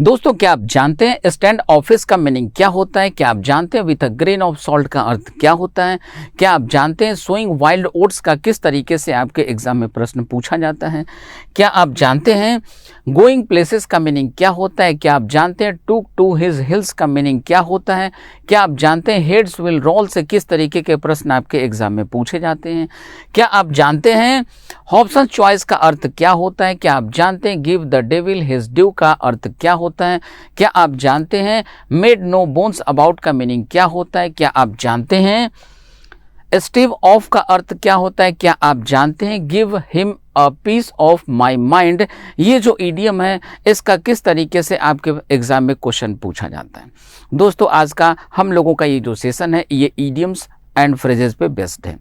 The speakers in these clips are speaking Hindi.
दोस्तों, क्या आप जानते हैं स्टैंड ऑफिस का मीनिंग क्या होता है? क्या आप जानते हैं with a grain of salt का अर्थ क्या होता है? क्या आप जानते हैं सोइंग वाइल्ड ओट्स का किस तरीके से आपके एग्जाम में प्रश्न पूछा जाता है? क्या आप जानते हैं गोइंग प्लेसेस का मीनिंग क्या होता है? क्या आप जानते हैं टूक टू हिज हिल्स का मीनिंग क्या होता है? क्या आप जानते हैं हेड्स विल रोल से किस तरीके के प्रश्न आपके एग्जाम में पूछे जाते हैं? क्या आप जानते हैं हॉब्सन चॉइस का अर्थ क्या होता है? क्या आप जानते हैं give the devil his due का अर्थ क्या होता है? क्या आप जानते हैं मेड नो बोन्स अबाउट का मीनिंग क्या होता है? क्या आप जानते हैं स्टीव ऑफ का अर्थ क्या होता है? क्या आप जानते हैं give him a piece of my mind, ये जो ईडियम है इसका किस तरीके से आपके एग्जाम में क्वेश्चन पूछा जाता है? दोस्तों, आज का हम लोगों का ये जो सेशन है ये ईडियम्स एंड फ्रेजेस पे बेस्ड है।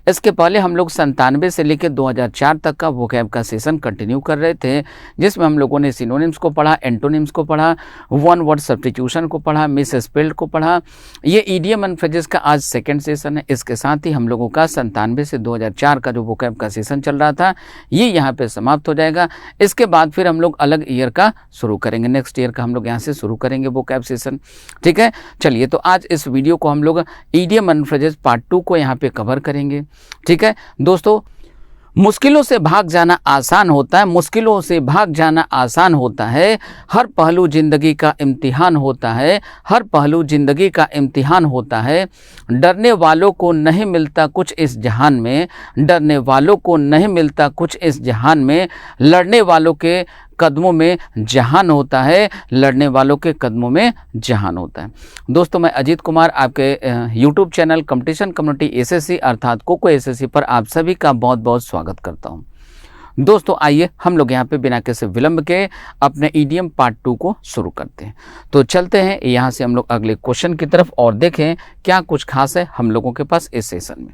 इसके पहले हम लोग 97 से लेकर 2004 तक का वोकैब का सेशन कंटिन्यू कर रहे थे, जिसमें हम लोगों ने सिनोनिम्स को पढ़ा, एंटोनिम्स को पढ़ा, वन वर्ड सब्स्टिट्यूशन को पढ़ा, मिस स्पेल्ड को पढ़ा। ये ईडियम एंड फ्रेजेस का आज सेकंड सेशन है। इसके साथ ही हम लोगों का 97 से 2004 का जो वोकैब का सेशन चल रहा था ये यहाँ पे समाप्त हो जाएगा। इसके बाद फिर हम लोग अलग ईयर का शुरू करेंगे, नेक्स्ट ईयर का हम लोग यहाँ से शुरू करेंगे वोकैब सेशन। ठीक है, चलिए तो आज इस वीडियो को हम लोग ईडियम एंड फ्रेजेस पार्ट 2 को यहाँ पे कवर करेंगे। ठीक है दोस्तों, मुश्किलों से भाग जाना आसान होता है, मुश्किलों से भाग जाना आसान होता है, हर पहलू जिंदगी का इम्तिहान होता है, हर पहलू जिंदगी का इम्तिहान होता है, डरने वालों को नहीं मिलता कुछ इस जहान में, डरने वालों को नहीं मिलता कुछ इस जहान में, लड़ने वालों के कदमों में जहान होता है, लड़ने वालों के कदमों में जहान होता है। दोस्तों, मैं अजीत कुमार आपके YouTube channel competition community SSC अर्थात कोको एसएससी पर आप सभी का बहुत बहुत स्वागत करता हूं। दोस्तों, आइए हम लोग यहाँ पे बिना किसी विलंब के अपने ईडियम पार्ट 2 को शुरू करते हैं। तो चलते हैं यहाँ से हम लोग अगले क्वेश्चन की तरफ और देखें क्या कुछ खास है हम लोगों के पास इस सेशन में।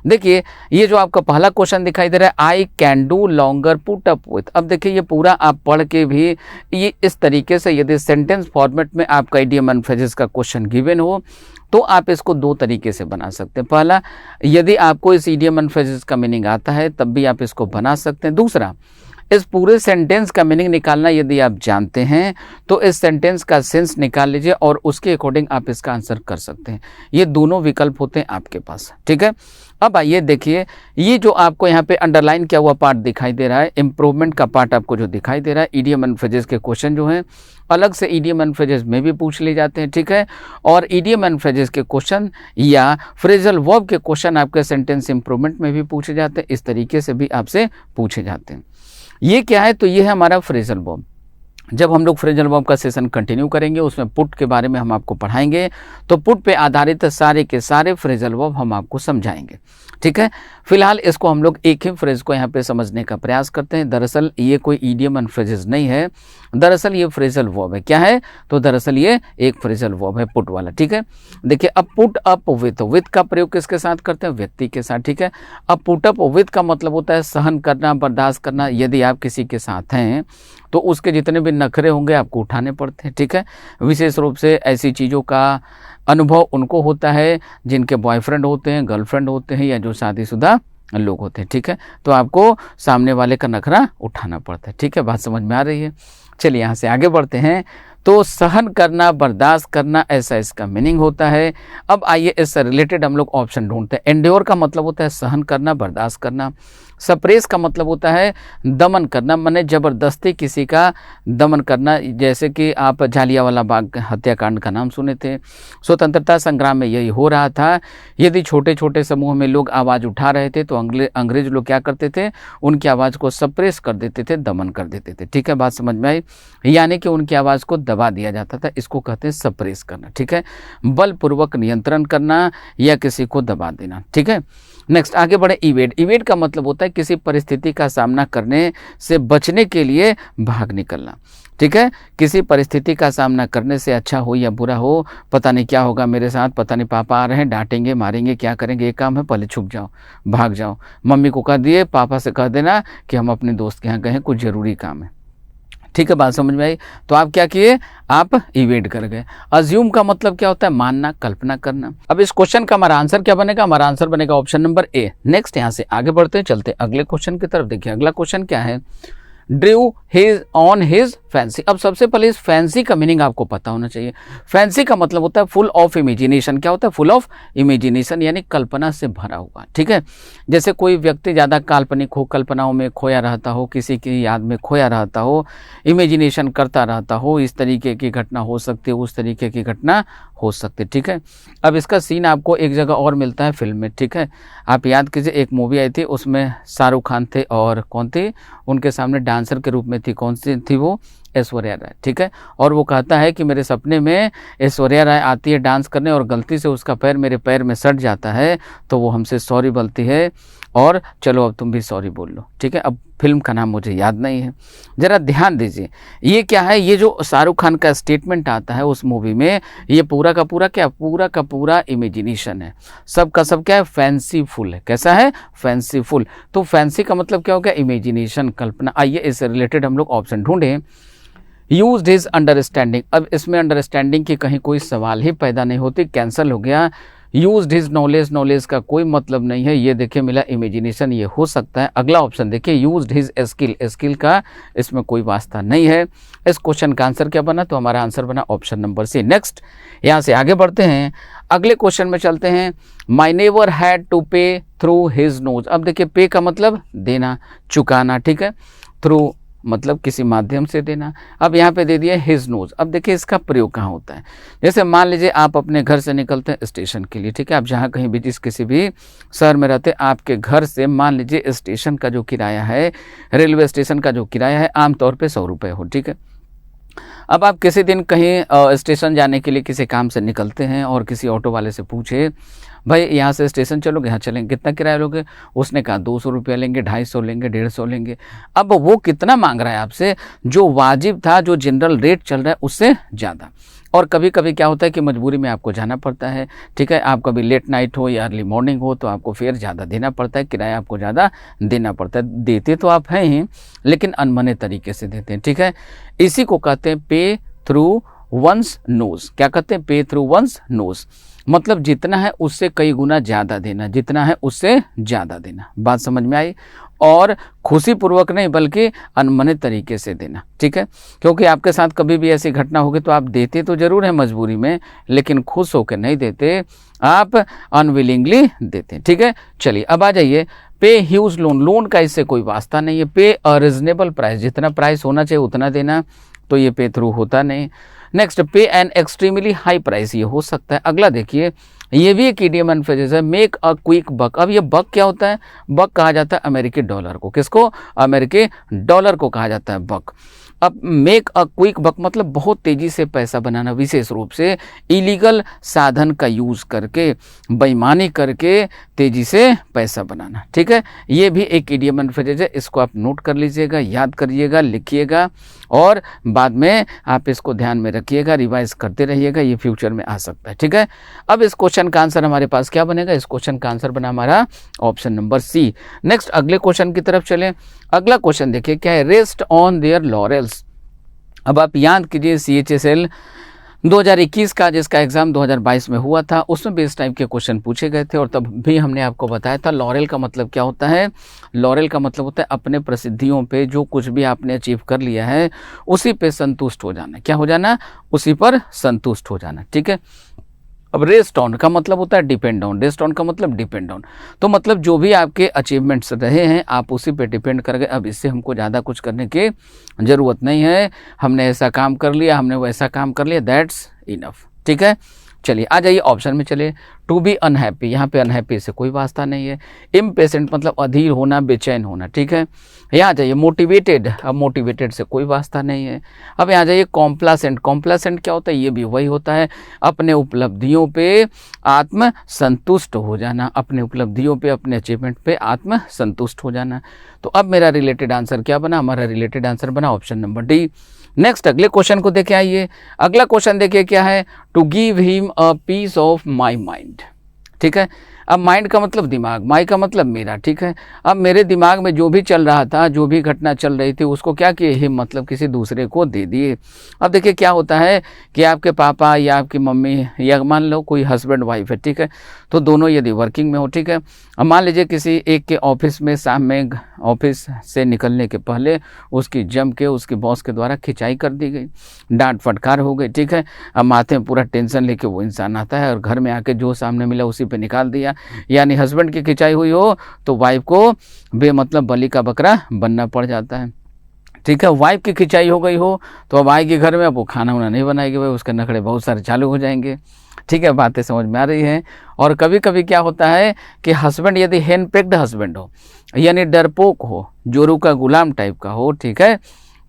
देखिए, ये जो आपका पहला क्वेश्चन दिखाई दे रहा है, I can do longer put up with. अब देखिए, ये पूरा आप पढ़ के भी ये इस तरीके से यदि सेंटेंस फॉर्मेट में आपका ईडियम एंड फ्रेजेस का क्वेश्चन गिवन हो तो आप इसको दो तरीके से बना सकते हैं। पहला, यदि आपको इस ईडियम एंड फ्रेजेस का मीनिंग आता है तब भी आप इसको बना सकते हैं। दूसरा, इस पूरे सेंटेंस का मीनिंग निकालना यदि आप जानते हैं तो इस सेंटेंस का सेंस निकाल लीजिए और उसके अकॉर्डिंग आप इसका आंसर कर सकते हैं। ये दोनों विकल्प होते हैं आपके पास। ठीक है, अब आइए देखिए, ये जो आपको यहाँ पे अंडरलाइन किया हुआ पार्ट दिखाई दे रहा है, इम्प्रूवमेंट का पार्ट आपको जो दिखाई दे रहा है, ईडियम एंड फ्रेजेस के क्वेश्चन जो हैं अलग से ईडियम एंड फ्रेजेस में भी पूछ लिए जाते हैं। ठीक है, और ईडियम एंड फ्रेजेस के क्वेश्चन या फ्रेजल वर्ब के क्वेश्चन आपके सेंटेंस इम्प्रूवमेंट में भी पूछे जाते हैं, इस तरीके से भी आपसे पूछे जाते हैं। ये क्या है? तो ये है हमारा फ्रेजल वर्ब। जब हम लोग फ्रेजल वर्ब का सेशन कंटिन्यू करेंगे उसमें पुट के बारे में हम आपको पढ़ाएंगे, तो पुट पे आधारित सारे के सारे फ्रेजल वर्ब हम आपको समझाएंगे। ठीक है, फिलहाल इसको हम लोग एक ही फ्रेज को यहाँ पे समझने का प्रयास करते हैं। दरअसल ये कोई ईडियम एंड फ्रेजेस नहीं है, दरअसल ये फ्रेजल वर्ब है। क्या है? तो दरअसल ये एक फ्रेजल वर्ब है, पुट वाला। ठीक है, देखिए, अब पुट अप विथ का प्रयोग किसके साथ करते हैं? व्यक्ति के साथ। ठीक है, अब पुट अप विथ का मतलब होता है सहन करना, बर्दाश्त करना। यदि आप किसी के साथ हैं तो उसके जितने भी नखरे होंगे आपको उठाने पड़ते हैं। ठीक है, विशेष रूप से ऐसी चीज़ों का अनुभव उनको होता है जिनके बॉयफ्रेंड होते हैं, गर्लफ्रेंड होते हैं या जो शादीशुदा लोग होते हैं। ठीक है, तो आपको सामने वाले का नखरा उठाना पड़ता है। ठीक है, बात समझ में आ रही है? चलिए यहाँ से आगे बढ़ते हैं। तो सहन करना, बर्दाश्त करना, ऐसा इसका मीनिंग होता है। अब आइए इससे रिलेटेड हम लोग ऑप्शन ढूंढते हैं। एंड्योर का मतलब होता है सहन करना, बर्दाश्त करना। सप्रेस का मतलब होता है दमन करना, माने जबरदस्ती किसी का दमन करना। जैसे कि आप जालियांवाला बाग हत्याकांड का नाम सुने थे, स्वतंत्रता संग्राम में यही हो रहा था। यदि छोटे छोटे समूह में लोग आवाज़ उठा रहे थे तो अंग्रेज लोग क्या करते थे? उनकी आवाज़ को सप्रेस कर देते थे, दमन कर देते थे। ठीक है, बात समझ में आई? यानी कि उनकी आवाज़ को दबा दिया जाता था, इसको कहते हैं सप्रेस करना। ठीक है, बलपूर्वक नियंत्रण करना या किसी को दबा देना। ठीक है, नेक्स्ट आगे बढ़े। इवेड। इवेड का मतलब होता है किसी परिस्थिति का सामना करने से बचने के लिए भाग निकलना। ठीक है, किसी परिस्थिति का सामना करने से, अच्छा हो या बुरा हो, पता नहीं क्या होगा मेरे साथ, पता नहीं पापा आ रहे हैं, डांटेंगे, मारेंगे, क्या करेंगे, एक काम है पहले छुप जाओ, भाग जाओ। मम्मी को कह दिए, पापा से कह देना कि हम अपने दोस्त के यहाँ गए हैं, कुछ ज़रूरी काम है। ठीक है, बात समझ में आई? तो आप क्या किए? आप इवेड कर गए। अज्यूम का मतलब क्या होता है? मानना, कल्पना करना। अब इस क्वेश्चन का हमारा आंसर क्या बनेगा? हमारा आंसर बनेगा ऑप्शन नंबर ए। नेक्स्ट यहाँ से आगे बढ़ते हैं, चलते अगले क्वेश्चन की तरफ। देखिए, अगला क्वेश्चन क्या है? Drew his on his fancy. अब सबसे पहले इस फैंसी का मीनिंग आपको पता होना चाहिए। फैंसी का मतलब होता है फुल ऑफ इमेजिनेशन। क्या होता है? फुल ऑफ इमेजिनेशन, यानी कल्पना से भरा हुआ। ठीक है, जैसे कोई व्यक्ति ज़्यादा काल्पनिक हो, कल्पनाओं में खोया रहता हो, किसी की याद में खोया रहता हो, इमेजिनेशन करता रहता हो, इस तरीके की घटना हो सकती है, उस तरीके की घटना हो सकती है। ठीक है, अब इसका सीन आपको एक जगह और मिलता है फिल्म में। ठीक है, आप याद कीजिए, एक मूवी आई थी, उसमें शाहरुख खान थे और कौन थी उनके सामने डांसर के रूप में थी, कौन सी थी वो? ऐश्वर्या राय। ठीक है, और वो कहता है कि मेरे सपने में ऐश्वर्या राय आती है डांस करने और गलती से उसका पैर मेरे पैर में सट जाता है, तो वो हमसे सॉरी बोलती है और चलो अब तुम भी सॉरी बोल लो। ठीक है, अब फिल्म का नाम मुझे याद नहीं है, ज़रा ध्यान दीजिए। ये क्या है? ये जो शाहरुख खान का स्टेटमेंट आता है उस मूवी में, ये पूरा का पूरा क्या? पूरा का पूरा इमेजिनेशन है, सब का सब क्या है? फैंसीफुल है। कैसा है? फैंसीफुल। तो फैंसी का मतलब क्या हो गया? इमेजिनेशन, कल्पना। आइए इससे रिलेटेड हम लोग ऑप्शन ढूंढें। Used his understanding. अब इसमें अंडरस्टैंडिंग की कहीं कोई सवाल ही पैदा नहीं होती, कैंसिल हो गया। यूज्ड हिज नॉलेज, नॉलेज का कोई मतलब नहीं है, ये देखिए मिला इमेजिनेशन, ये हो सकता है। अगला ऑप्शन देखिए, यूज्ड हिज स्किल, स्किल का इसमें कोई वास्ता नहीं है। इस क्वेश्चन का आंसर क्या बना? तो हमारा आंसर बना ऑप्शन नंबर सी। नेक्स्ट, यहाँ से आगे बढ़ते हैं, अगले क्वेश्चन में चलते हैं। माई नेबर हैड टू पे थ्रू हिज नोज। अब देखिए, पे का मतलब देना, चुकाना। ठीक है, थ्रू मतलब किसी माध्यम से देना। अब यहाँ पे दे दिया हिज नोज। अब देखिए इसका प्रयोग कहाँ होता है? जैसे मान लीजिए आप अपने घर से निकलते हैं स्टेशन के लिए। ठीक है, आप जहाँ कहीं भी जिस किसी भी शहर में रहते हैं, आपके घर से मान लीजिए स्टेशन का जो किराया है, रेलवे स्टेशन का जो किराया है, आमतौर पे 100 रुपये हो। ठीक है, अब आप किसी दिन कहीं स्टेशन जाने के लिए किसी काम से निकलते हैं और किसी ऑटो वाले से पूछे, भाई यहाँ से स्टेशन चलोगे? हाँ चलेंगे। कितना किराया लोगे? उसने कहा 200 रुपया लेंगे, 250 लेंगे, 150 लेंगे। अब वो कितना मांग रहा है आपसे? जो वाजिब था, जो जनरल रेट चल रहा है उससे ज़्यादा। और कभी कभी क्या होता है कि मजबूरी में आपको जाना पड़ता है। ठीक है, आप कभी लेट नाइट हो या अर्ली मॉर्निंग हो तो आपको फेयर ज़्यादा देना पड़ता है, किराया आपको ज़्यादा देना पड़ता है। देते तो आप हैं ही, लेकिन अनमने तरीके से देते हैं। ठीक है, इसी को कहते हैं पे थ्रू वंस नोज। क्या कहते हैं? पे थ्रू वंस नोज, मतलब जितना है उससे कई गुना ज़्यादा देना, जितना है उससे ज़्यादा देना। बात समझ में आई? और खुशी पूर्वक नहीं बल्कि अनमने तरीके से देना। ठीक है, क्योंकि आपके साथ कभी भी ऐसी घटना होगी तो आप देते तो जरूर हैं मजबूरी में, लेकिन खुश होकर नहीं देते, आप अनविलिंगली देते। ठीक है, चलिए अब आ जाइए। पे ह्यूज लोन, लोन का इससे कोई वास्ता नहीं है। पे अ रीजनेबल प्राइस, जितना प्राइस होना चाहिए उतना देना, तो ये पे थ्रू होता नहीं। नेक्स्ट, पे एन एक्सट्रीमली हाई प्राइस, ये हो सकता है। अगला देखिए, ये भी एक इडियम एंड फ्रेज है, मेक अ क्विक बक। अब ये बक क्या होता है? बक कहा जाता है अमेरिकी डॉलर को। किसको? अमेरिकी डॉलर को कहा जाता है बक। अब मेक अ क्विक बक मतलब बहुत तेजी से पैसा बनाना, विशेष रूप से इलीगल साधन का यूज करके, बेईमानी करके तेजी से पैसा बनाना। ठीक है, ये भी एक इडियम एंड फ्रेज है, इसको आप नोट कर लीजिएगा, याद करिएगा, लिखिएगा और बाद में आप इसको ध्यान में रखिएगा, रिवाइज करते रहिएगा, ये फ्यूचर में आ सकता है। ठीक है, अब इस क्वेश्चन का आंसर हमारे पास क्या बनेगा? इस क्वेश्चन का आंसर बना हमारा ऑप्शन नंबर सी। नेक्स्ट, अगले क्वेश्चन की तरफ चलें। अगला क्वेश्चन देखिए क्या है? Rest on their laurels. अब आप याद कीजिए CHSL 2021 का, जिसका एग्जाम 2022 में हुआ था, उसमें भी इस टाइप के क्वेश्चन पूछे गए थे और तब भी हमने आपको बताया था लॉरेल का मतलब क्या होता है। लॉरेल का मतलब होता है अपने प्रसिद्धियों पे, जो कुछ भी आपने अचीव कर लिया है उसी पे संतुष्ट हो जाना। क्या हो जाना? उसी पर संतुष्ट हो जाना। ठीक है, अब रेस्ट ऑन का मतलब होता है डिपेंड ऑन, रेस्ट ऑन का मतलब डिपेंड ऑन, तो मतलब जो भी आपके अचीवमेंट्स रहे हैं आप उसी पे डिपेंड कर गए। अब इससे हमको ज़्यादा कुछ करने की ज़रूरत नहीं है, हमने ऐसा काम कर लिया, हमने वैसा काम कर लिया, दैट्स इनफ। ठीक है, चलिए आ जाइए ऑप्शन में चलिए। टू बी अनहैप्पी, यहाँ पे अनहैप्पी से कोई वास्ता नहीं है। इम्पेशेंट मतलब अधीर होना, बेचैन होना। ठीक है, यहाँ जाइए मोटिवेटेड, अब मोटिवेटेड से कोई वास्ता नहीं है। अब यहाँ जाइए कॉम्प्लासेंट, कॉम्प्लासेंट क्या होता है? ये भी वही होता है अपने उपलब्धियों पे आत्म संतुष्ट हो जाना, अपने उपलब्धियों पे, अपने अचीवमेंट पे आत्म संतुष्ट हो जाना। तो अब मेरा रिलेटेड आंसर क्या बना? हमारा रिलेटेड आंसर बना ऑप्शन नंबर डी। नेक्स्ट, अगले क्वेश्चन को देखे आइए। अगला क्वेश्चन देखिए क्या है? To give him a piece of my mind. ठीक है, अब माइंड का मतलब दिमाग, माई का मतलब मेरा। ठीक है, अब मेरे दिमाग में जो भी चल रहा था, जो भी घटना चल रही थी, उसको क्या किए? हिम मतलब किसी दूसरे को दे दिए। अब देखिए क्या होता है कि आपके पापा या आपकी मम्मी या मान लो कोई हस्बैंड वाइफ है, ठीक है, तो दोनों यदि वर्किंग में हो, ठीक है। अब मान लीजिए किसी एक के ऑफिस में शाम में ऑफिस से निकलने के पहले उसकी जम के उसके बॉस के द्वारा खिंचाई कर दी गई, डांट फटकार हो गई, ठीक है। अब माथे में पूरा टेंशन लेके वो इंसान आता है और घर में आके जो सामने मिला उसी पे निकाल दिया, यानी हस्बैंड की खिंचाई हुई हो तो वाइफ को बेमतलब बलि का बकरा बनना पड़ जाता है, ठीक है। वाइफ की खिंचाई हो गई हो तो अब आएगी घर में, अब वो खाना वाना नहीं बनाएगी भाई, उसके नखड़े बहुत सारे चालू हो जाएंगे, ठीक है। बातें समझ में आ रही हैं। और कभी कभी क्या होता है कि हस्बैंड यदि हैंडपेक्ड हस्बैंड हो, यानी डरपोक हो, जोरू का गुलाम टाइप का हो, ठीक है,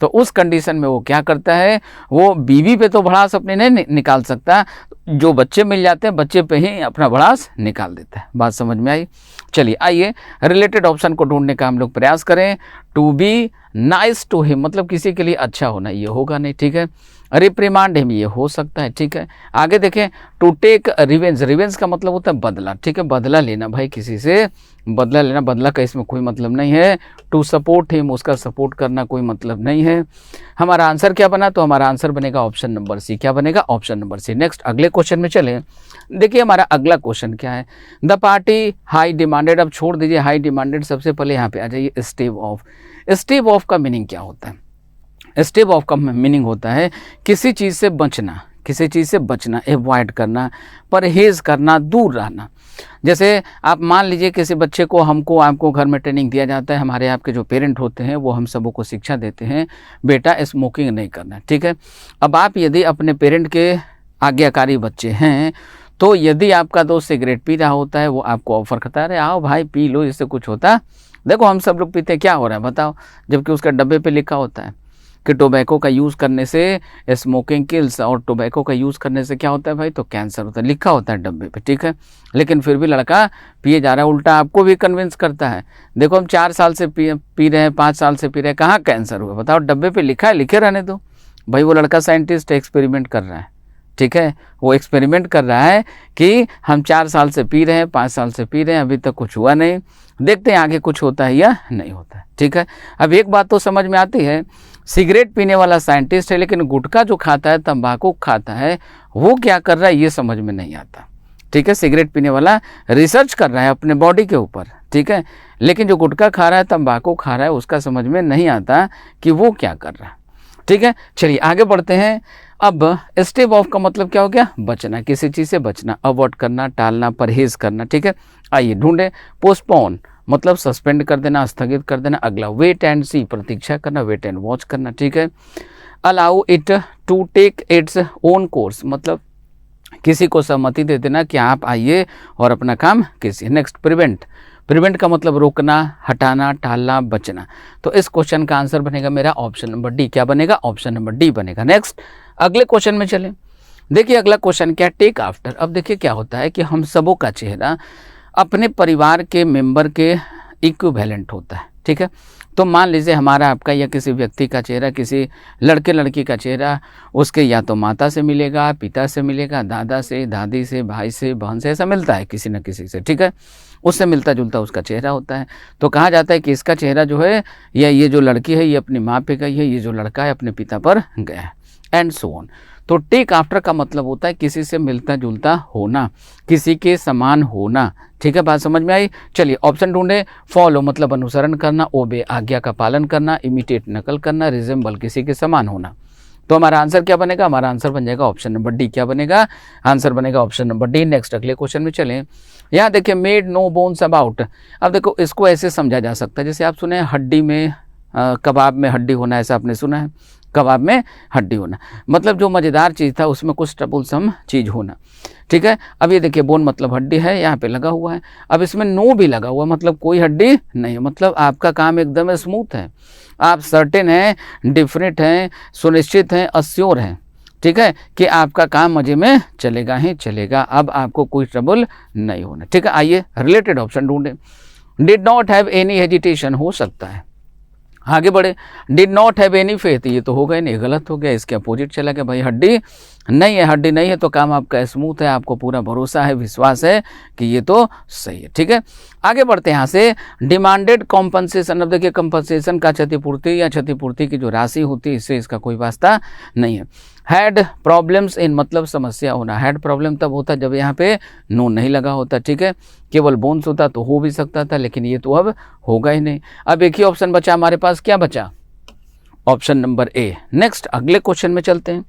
तो उस कंडीशन में वो क्या करता है, वो बीवी पे तो भड़ास अपने नहीं निकाल सकता, जो बच्चे मिल जाते हैं बच्चे पे ही अपना भड़ास निकाल देता है। बात समझ में आई? चलिए आइए रिलेटेड ऑप्शन को ढूंढने का हम लोग प्रयास करें। To be nice to him मतलब किसी के लिए अच्छा होना, ये होगा नहीं, ठीक है। रिप्रिमांड हिम ये हो सकता है, ठीक है। आगे देखें, टू टेक रिवेंज, रिवेंज का मतलब होता है बदला, ठीक है, बदला लेना भाई, किसी से बदला लेना, बदला का इसमें कोई मतलब नहीं है। टू सपोर्ट हिम, उसका सपोर्ट करना कोई मतलब नहीं है। हमारा आंसर क्या बना, तो हमारा आंसर बनेगा ऑप्शन नंबर सी। क्या बनेगा? Option number C. नेक्स्ट अगले क्वेश्चन में चलें। देखिए हमारा अगला क्वेश्चन क्या है, द पार्टी हाई डिमांडेड। अब छोड़ दीजिए हाई डिमांडेड, सबसे पहले यहाँ पे आ जाइए स्टेव ऑफ। स्टेव ऑफ का मीनिंग क्या होता है? स्टेव ऑफ का मीनिंग होता है किसी चीज़ से बचना, किसी चीज़ से बचना, एवॉइड करना, परहेज करना, दूर रहना। जैसे आप मान लीजिए किसी बच्चे को आपको घर में ट्रेनिंग दिया जाता है, हमारे आपके जो पेरेंट होते हैं वो हम सबों को शिक्षा देते हैं, बेटा स्मोकिंग नहीं करना, ठीक है। अब आप यदि अपने पेरेंट के आज्ञाकारी बच्चे हैं तो यदि आपका दोस्त सिगरेट पी रहा होता है, वो आपको ऑफर करता है, अरे आओ भाई पी लो, इससे कुछ होता, देखो हम सब लोग पीते, क्या हो रहा है बताओ, जबकि उसका डब्बे पे लिखा होता है कि टोबैको का यूज़ करने से स्मोकिंग किल्स, और टोबैको का यूज़ करने से क्या होता है भाई, तो कैंसर होता है, लिखा होता है डब्बे पे, ठीक है। लेकिन फिर भी लड़का पिए जा रहा है, उल्टा आपको भी कन्विंस करता है, देखो हम 4 साल से पी रहे हैं, 5 साल से पी रहे हैं, कहाँ कैंसर हुआ बताओ, डब्बे पे लिखा है, लिखे रहने दो भाई। वो लड़का साइंटिस्ट एक्सपेरिमेंट कर रहा है, ठीक है, वो एक्सपेरिमेंट कर रहा है कि हम 4 साल से पी रहे हैं, 5 साल से पी रहे हैं, अभी तक कुछ हुआ नहीं, देखते हैं आगे कुछ होता है या नहीं होता है, ठीक है। अब एक बात तो समझ में आती है, सिगरेट पीने वाला साइंटिस्ट है, लेकिन गुटखा जो खाता है, तंबाकू खाता है, वो क्या कर रहा है ये समझ में नहीं आता, ठीक है। सिगरेट पीने वाला रिसर्च कर रहा है अपने बॉडी के ऊपर, ठीक है, लेकिन जो गुटखा खा रहा है, तंबाकू खा रहा है, उसका समझ में नहीं आता कि वो क्या कर रहा है, ठीक है। चलिए आगे बढ़ते हैं। अब स्टेव ऑफ का मतलब क्या हो गया, बचना, किसी चीज़ से बचना, अवॉइड करना, टालना, परहेज करना, ठीक है। आइए ढूंढे। पोस्टपोन मतलब सस्पेंड कर देना, स्थगित कर देना। अगला वेट एंड सी, प्रतीक्षा करना, वेट एंड वॉच करना, ठीक है। Allow it to take its own course मतलब किसी को सहमति दे देना कि आप आइए और अपना काम कीजिए। नेक्स्ट प्रिवेंट, प्रिवेंट का मतलब रोकना, हटाना, टालना, बचना। तो इस क्वेश्चन का आंसर बनेगा मेरा ऑप्शन नंबर डी। क्या बनेगा? ऑप्शन नंबर डी बनेगा। नेक्स्ट अगले क्वेश्चन में चलें। देखिए अगला क्वेश्चन क्या, टेक आफ्टर। अब देखिए क्या होता है कि हम सबों का चेहरा अपने परिवार के मेंबर के इक्विवेलेंट होता है, ठीक है। तो मान लीजिए हमारा आपका या किसी व्यक्ति का चेहरा, किसी लड़के लड़की का चेहरा उसके या तो माता से मिलेगा, पिता से मिलेगा, दादा से, दादी से, भाई से, बहन से, ऐसा मिलता है किसी न किसी से, ठीक है। उससे मिलता जुलता उसका चेहरा होता है। तो कहा जाता है कि इसका चेहरा जो है, या ये जो लड़की है ये अपनी माँ पे गई है, ये जो लड़का है अपने पिता पर गया है, एंड सो ऑन। तो टेक आफ्टर का मतलब होता है किसी से मिलता जुलता होना, किसी के समान होना, ठीक है। बात समझ में आई? चलिए ऑप्शन ढूंढे। फॉलो मतलब अनुसरण करना, ओबे आज्ञा का पालन करना, इमिटेट नकल करना, रिजेंबल किसी के समान होना। तो हमारा आंसर क्या बनेगा? हमारा आंसर बन जाएगा ऑप्शन नंबर डी। क्या बनेगा? आंसर बनेगा ऑप्शन नंबर डी। नेक्स्ट अगले क्वेश्चन में चलें। यहाँ देखिए मेड नो बोन्स अबाउट। अब देखो इसको ऐसे समझा जा सकता है, जैसे आप सुने हड्डी में कबाब में हड्डी होना, ऐसा आपने सुना है, कबाब में हड्डी होना मतलब जो मज़ेदार चीज़ था उसमें कुछ ट्रबलसम चीज़ होना, ठीक है। अब ये देखिए बोन मतलब हड्डी है, यहाँ पे लगा हुआ है। अब इसमें नो भी लगा हुआ है, मतलब कोई हड्डी नहीं है, मतलब आपका काम एकदम स्मूथ है, आप सर्टेन हैं, डिफरेंट हैं, सुनिश्चित हैं, अश्योर हैं, ठीक है, कि आपका काम मज़े में चलेगा ही चलेगा, अब आपको कोई ट्रबल नहीं होना, ठीक है। आइए रिलेटेड ऑप्शन ढूंढें। Did not have any hesitation हो सकता है। आगे बढ़े। Did not have any faith, ये तो हो गया नहीं, गलत हो गया, इसके अपोजिट चला गया भाई, हड्डी नहीं है, हड्डी नहीं है, तो काम आपका स्मूथ है, आपको पूरा भरोसा है, विश्वास है कि ये तो सही है। ठीक है, आगे बढ़ते हैं यहाँ से। डिमांडेड कॉम्पनसेशन, अब देखिए कंपनसेशन का क्षतिपूर्ति या क्षतिपूर्ति की जो राशि होती है इससे इसका कोई वास्ता नहीं है। हैड प्रॉब्लम्स इन, मतलब समस्या होना। हैड प्रॉब्लम तब होता जब यहाँ पे नो नहीं लगा होता। ठीक है, केवल बोन्स होता तो हो भी सकता था, लेकिन ये तो अब होगा ही नहीं। अब एक ही ऑप्शन बचा हमारे पास, क्या बचा? Option number A. नेक्स्ट अगले क्वेश्चन में चलते हैं।